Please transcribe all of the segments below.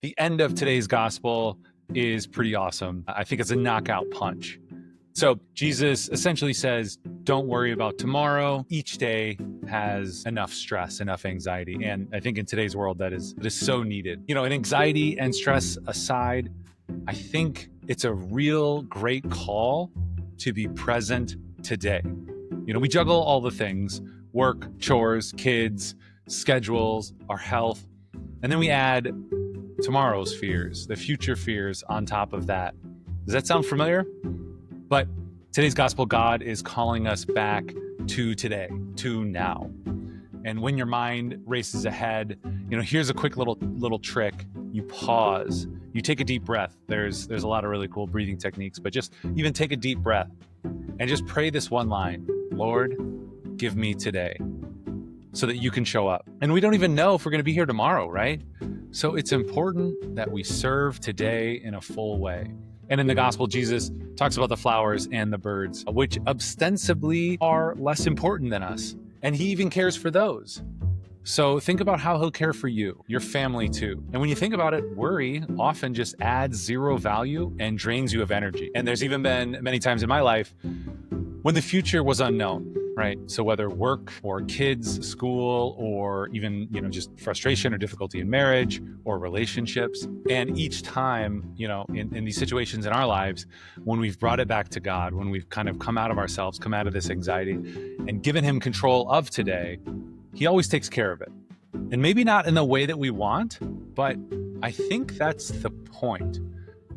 The end of today's gospel is pretty awesome. I think it's a knockout punch. So Jesus essentially says, don't worry about tomorrow. Each day has enough stress, enough anxiety. And I think in today's world, that is so needed. You know, and anxiety and stress aside, I think it's a real great call to be present today. You know, we juggle all the things: work, chores, kids, schedules, our health. And then we add tomorrow's fears, the future fears on top of that. Does that sound familiar? But today's gospel, God is calling us back to today, to now. And when your mind races ahead, you know, here's a quick little trick. You pause, you take a deep breath. There's a lot of really cool breathing techniques, but just even take a deep breath and just pray this one line: Lord, give me today, so that you can show up. And we don't even know if we're going to be here tomorrow, right? So it's important that we serve today in a full way. And in the gospel, Jesus talks about the flowers and the birds, which ostensibly are less important than us. And he even cares for those. So think about how he'll care for you, your family too. And when you think about it, worry often just adds zero value and drains you of energy. And there's even been many times in my life when the future was unknown, right? So whether work or kids, school, or even, you know, just frustration or difficulty in marriage or relationships. And each time, you know, in these situations in our lives, when we've brought it back to God, when we've kind of come out of ourselves, come out of this anxiety and given him control of today, he always takes care of it. And maybe not in the way that we want, but I think that's the point.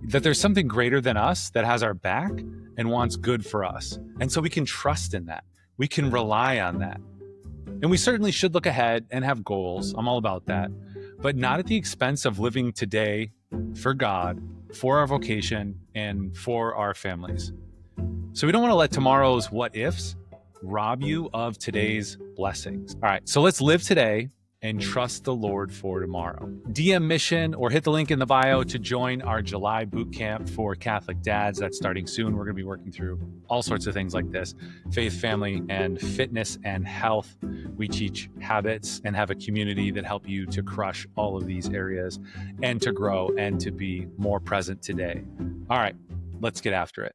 That there's something greater than us that has our back and wants good for us. And so we can trust in that. We can rely on that. And we certainly should look ahead and have goals. I'm all about that. But not at the expense of living today for God, for our vocation, and for our families. So we don't want to let tomorrow's what ifs rob you of today's blessings. All right, so let's live today and trust the Lord for tomorrow. DM Mission or hit the link in the bio to join our July Bootcamp for Catholic dads. That's starting soon. We're gonna be working through all sorts of things like this: faith, family, and fitness and health. We teach habits and have a community that help you to crush all of these areas and to grow and to be more present today. All right, let's get after it.